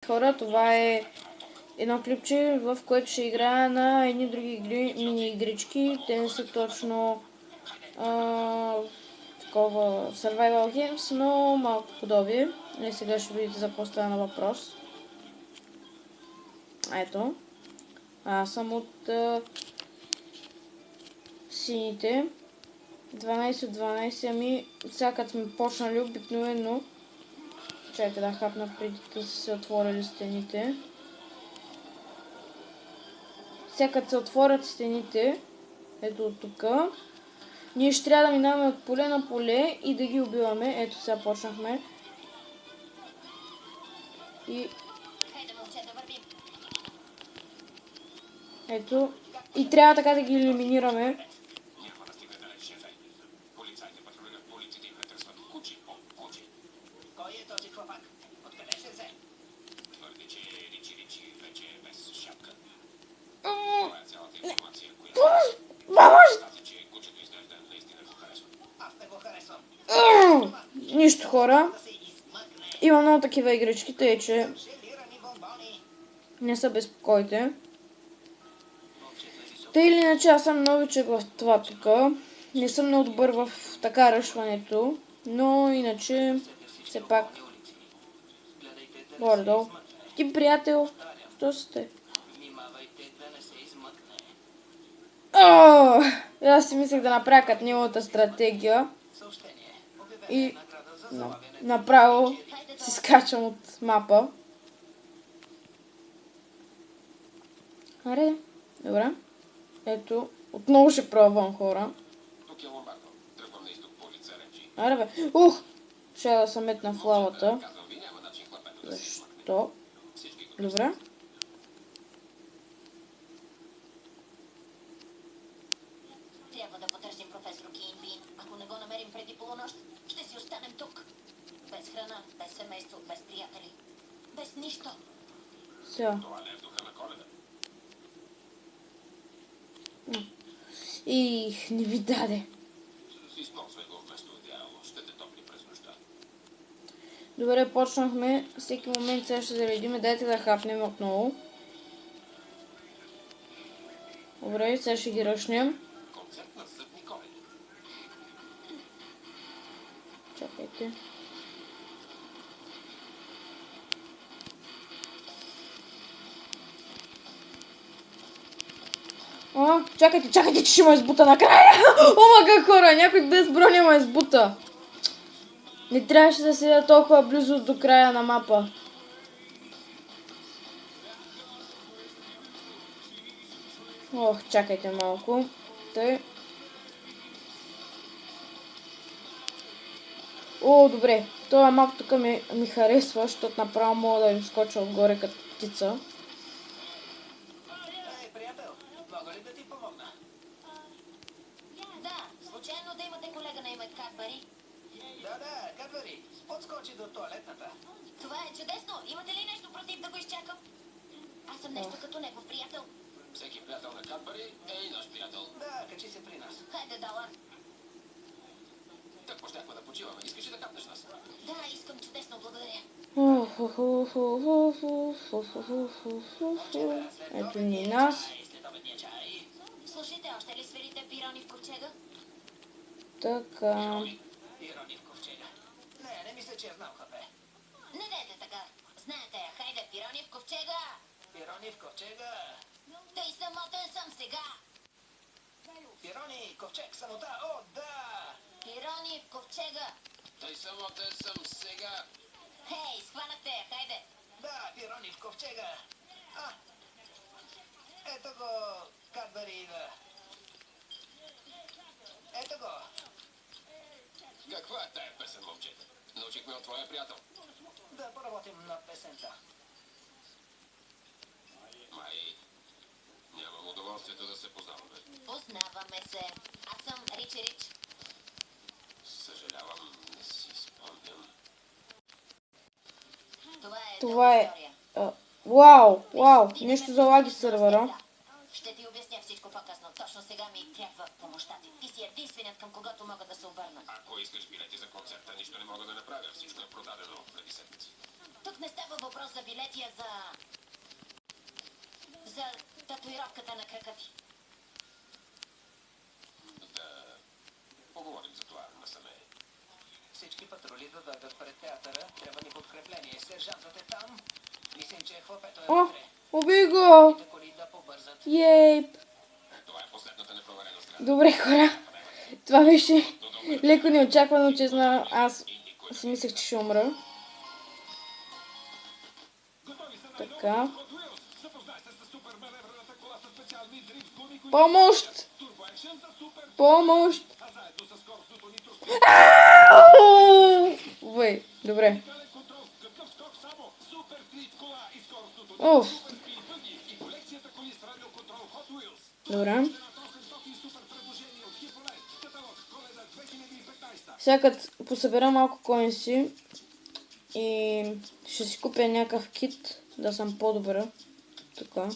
хора, това е едно клипче, в което ще играя на едни други игри, мини игрички. Те не са точно такова survival games, но малко подобие. И сега ще видите за какво става на въпрос. Ето. Аз съм от сините. 12 от 12, ами сега като сме почнали обикновено. Чакайте да хапна преди да са се отворили стените. Сега като се отворят стените, ето от тук, ние ще трябва да минаваме от поле на поле и да ги убиваме. Ето сега почнахме. И... ето. И трябва така да ги елиминираме. Нищо, хора. Има много такива игрички, тъй че не се безпокойте. Тъй или иначе аз съм новичък в това тук. Не съм много добър в така ръшването, но иначе все пак горе-долу. Ти, приятел, що сте? Аз си мислех да направя като неговата стратегия и направо си скачам от мапа. Аре, добре. Ето, отново ще пробвам, хора. Аре бе, ще да се метна в лавата. Защо? Добре. Трябва да потърсим професор Кейнбин. Ако не го намерим преди полунощ, ще си останем тук. Без храна, без семейство, без приятели. Без нищо. Сега. И не ви даде. Добре, почнахме. Всеки момент сега ще заредиме. Дайте да хапнем отново. Добре, сега ще ги ръшнем. Чакайте. Чакайте, че ще ме избута накрая! Омага, хора, някой без броня ме избута. Не трябваше да седя толкова близо до края на мапа. Чакайте малко. Тъй. Добре. Това мап тук ми харесва, защото направо мога да им скоча отгоре като птица. Приятел, мога ли да ти помогна? Да, случайно да имате колега на име Кадбари? Да, Кадбари, подскочи до туалетната. Това е чудесно. Имате ли нещо против да го изчакам? Аз съм нещо като негов приятел. Всеки приятел на Кадбари е и наш приятел. Да, качи се при нас. Хайде, Далар. Так почнахме да почиваме. Искаш ли да капнеш нас? Да, искам чудесно, благодаря. Ето ни нас. Слушайте, още ли свирите пирони в ковчега? Така. Ирони в ковчега. Не мисля, че я знам, хапе. Не дайте така. Знаете я, хайде, пирони в ковчега. Ирони в ковчега. Тъй самотен съм сега. Ирони, ковчег, самота, да! Пирони в ковчега. Тъй самотен съм сега. Хей, схванахте я, хайде. Да, пирони в ковчега. Ето го, Кадбари, да. Ето го. Каква е тая песен, момчета? Научихме от твоя приятел. Да поработим над песента. Май, нямам удоволствието да се познаваме. Познаваме се. Аз съм Ричи Рич. Съжалявам, не си спомням. Това е история. Вау, нещо за лаги сървъра. Ще ти обясня всичко по-късно. Точно сега ми трябва помощта ти. Ти си единственият, към когото мога да се обърна. Ако искаш билети за концерта, нищо не мога да направя. Всичко е продадено преди седмици. Тук не става въпрос за билети, а за татуировката на крака ти. Да поговорим за това насаме. Всички патрули да дойдат пред театъра. Трябва ни подкрепление. Сержантът е там. Мислим, че хлапето е О, вътре. убий го! Те коли да побързат. Ейп! Това е последната непроверена сграда. Добре, хора. Това беше леко неочаквано, че знам. Аз си мислех, че ще умра. Така. Помощ! Помощ! Ой, добре. Оф. Добре. Сега като посъбера малко коинси и ще си купя някакъв кит, да съм по-добра. Така.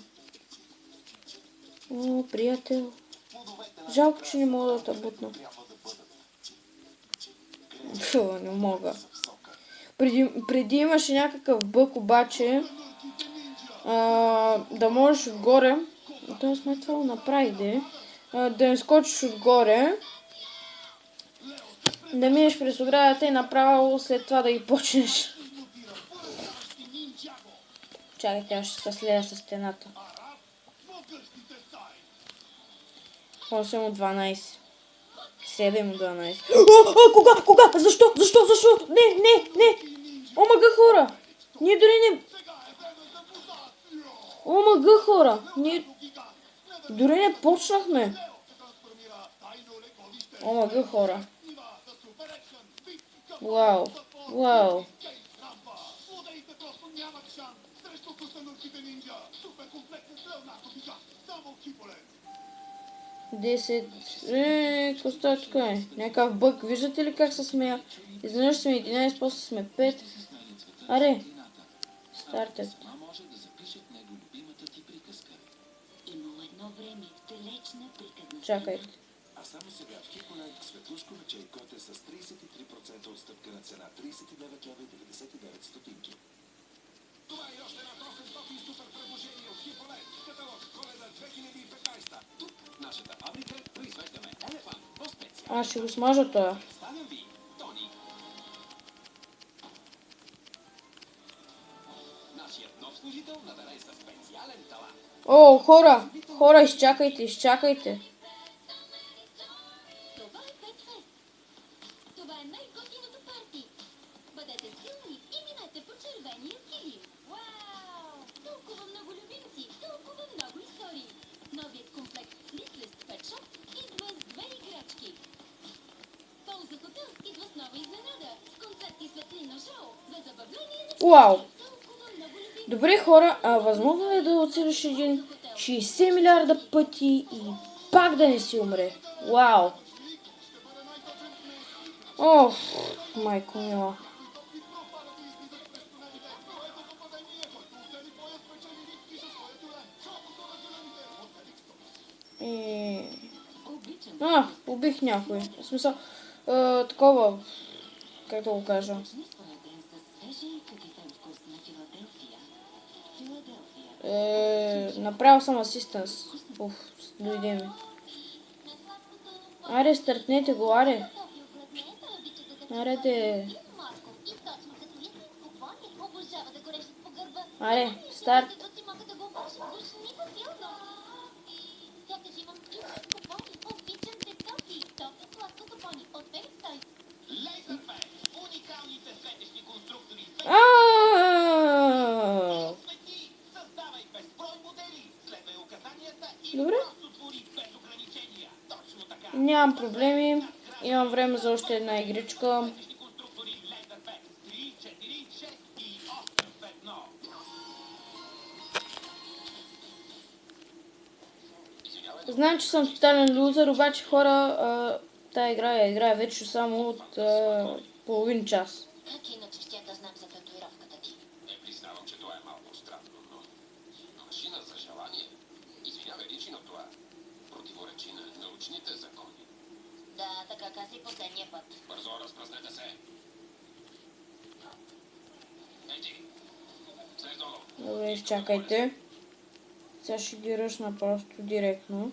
О, приятел. Жалко, че не мога да те бутна. Не мога. Преди имаше някакъв бък, обаче да можеш отгоре, т.е. сме това го направи, да не скочиш отгоре, да минеш през оградата и направо след това да ги почнеш. Чакайте, аз ще се слея с стената. 8 от 12. 7 от 12. Кога? Защо? Не! Омага, хора! Ние дори не... Омага, хора! Ние дори не почнахме. Омага, хора. Вау. 10. Коста така е. Някакъв бък. Виждате ли как се смея? Изведнъж сме 11, после сме 5. Аре. Стартът. Може да запише в него любимата ти приказка. Имало едно време в далечна приказна. Чакайте. А само сега в Хиполент светлушкове чайкоте с 33% отстъпка на цена 39 лева и 99 стотинки. Това е още на 800 супер предложение от Хиполент. Каталог Коледа 2015. Тук нашата фабрика произвеждаме елефант по-специално. Аз ще го смажа това. Представям ви Тони. Нашият нов служител надарен със специален талант. О, хора, изчакайте. Това е Петфест. Това е най-готиното парти. Бъдете силни и минете по червения килим. Вау! Толкова много любимци, толкова много истории. Новият комплект Litlist Pet Shop идва с 2 играчки. Полза хотел идва с нова изненада. С концерт и светлино шоу за забавление на Вау! толкова много любимци. Добре, хора, възможно е да оцелиш един 60 милиарда пъти и пак да не си умре. Вау! Оф, майко мила. Убих някой. В смисъл, такова, как да го кажа. Направил съм асистенс. Дойде ми. Аре, стартнете го, аре. Аре, старт. Добре. Нямам проблеми. Имам време за още една игричка. Знам, че съм тотален лузър, обаче хора, тая игра я играя вече само от половин час. Как иначе ще да знам за татуировката ти? Не признавам, че това е малко странно, но машина за желание. Извинявай, речи, но това противоречи на научните закони. Да, така каза и последния път. Бързо разпръснете се. Еди, Добре, изчакайте. Сега ще ги ръшна просто директно.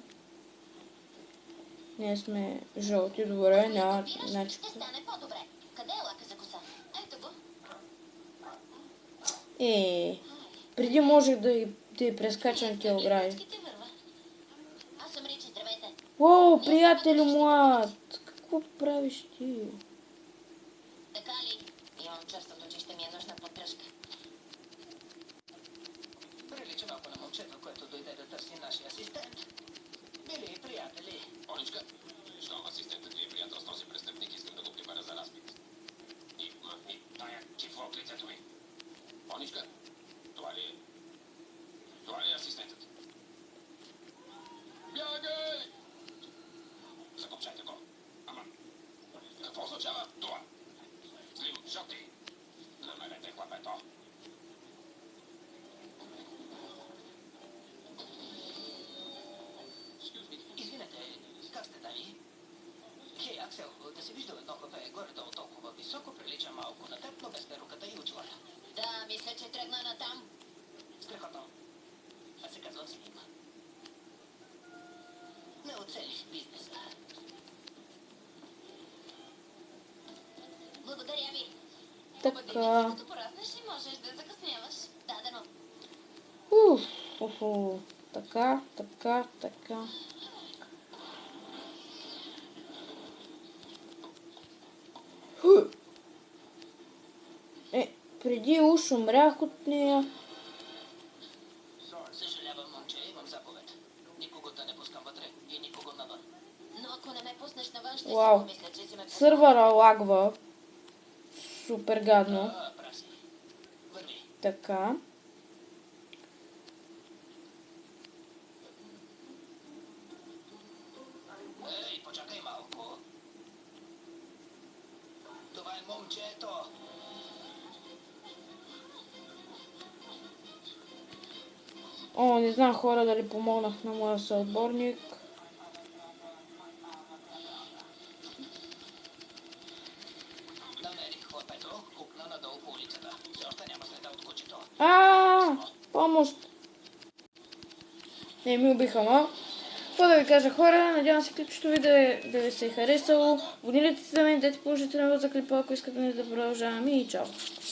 Ние сме жълти, добре, няма начин. Ще стане по-добре. Къде е лака за коса? Ето го. Преди можех да я прескачам тия огради. Всичките върва. Аз съм Ричи, здравейте. Уоу, приятелю млад! Какво правиш ти? Така ли? Имам чувството, че ще ми е нужна поддръжка. Прилича малко на момчето, което дойде да търси нашия асистент. Били приятели. Поничка, щом асистентът ви е приятел с този престъпник, искам да го прибера за разпит. И тая кифла от лицето ми. Поничка, това ли е? Това ли е асистентът? Бягай! Закопчайте го. Ама, какво означава това? Слим, жълти! Намерете хлапето. Извинете, как сте, дами? Хей, Аксел, да се вижда едно хлапе горе-долу толкова високо, прилича малко на теб, но без перуката и очилата. Да, мисля, че тръгна натам. Страхотно. Аз се казвам Силим. Не оцелих бизнеса. Благодаря ви. Така. Като пораснеш и можеш да закъсняваш. Дадено. Така. Преди уж умрях от нея. Съжалявам, момче, имам заповед. Никого да не пускам вътре и никого навън. Но ако не ме пуснеш навън, ще си Вау. помисля, че си ме Сървъра лагва. Супер гадно. Прав си. Върви. Така. Ей, почакай малко. Това е момчето. Не знам хора дали помогнах на моя съотборник. Намерих хлапето, купна надолу по улицата. Все още няма следа от кучето. Помощ! Не ми убиха, но. Какво да ви кажа, хора, надявам се клипчето ви да ви се е харесало. Абонирайте се за мен, дайте положителен за клипа, ако искате да продължаваме и чао!